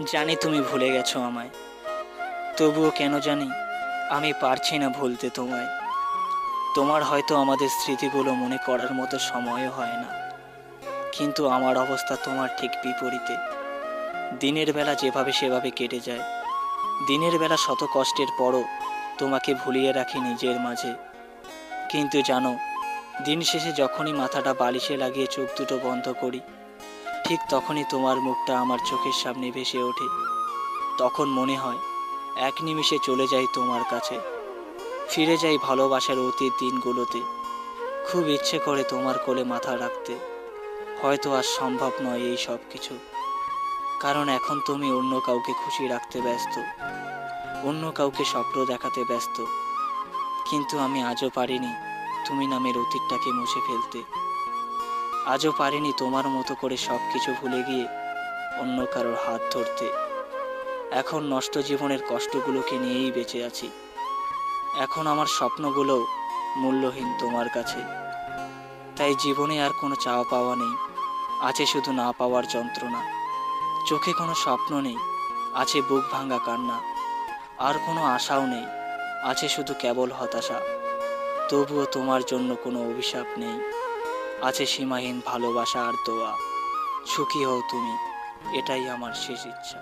জানি তুমি ভুলে গেছো আমায়, তবুও কেন জানি আমি পারছি না ভুলতে তোমায়। তোমার হয়তো আমাদের স্মৃতিগুলো মনে করার মতো সময়ও হয় না, কিন্তু আমার অবস্থা তোমার ঠিক বিপরীতে। দিনের বেলা যেভাবে সেভাবে কেটে যায়, দিনের বেলা শত কষ্টের পরও তোমাকে ভুলিয়ে রাখি নিজের মাঝে। কিন্তু জানো, দিন শেষে যখনই মাথাটা বালিশে লাগিয়ে চোখ দুটো বন্ধ করি, ঠিক তখনই তোমার মুখটা আমার চোখের সামনে ভেসে ওঠে। তখন মনে হয় এক নিমিষে চলে যাই তোমার কাছে, ফিরে যাই ভালোবাসার অতীত দিনগুলোতে। খুব ইচ্ছে করে তোমার কোলে মাথা রাখতে, হয়তো আর সম্ভব নয় এই সব কিছু, কারণ এখন তুমি অন্য কাউকে খুশি রাখতে ব্যস্ত, অন্য কাউকে স্বপ্ন দেখাতে ব্যস্ত। কিন্তু আমি আজও পারিনি তুমি নামের অতীতটাকে মুছে ফেলতে। আজও পারিনি তোমার মতো করে সব কিছু ভুলে গিয়ে অন্য কারোর হাত ধরতে। এখন নষ্ট জীবনের কষ্টগুলোকে নিয়েই বেঁচে আছি। এখন আমার স্বপ্নগুলোও মূল্যহীন তোমার কাছে। তাই জীবনে আর কোনো চাওয়া পাওয়া নেই, আছে শুধু না পাওয়ার যন্ত্রণা। চোখে কোনো স্বপ্ন নেই, আছে বুক ভাঙা কান্না। আর কোনো আশাও নেই, আছে শুধু কেবল হতাশা। তবুও তোমার জন্য কোনো অভিশাপ নেই, আছে সীমাহীন ভালোবাসা আর দোয়া। সুখী হও তুমি, এটাই আমার শেষ ইচ্ছা।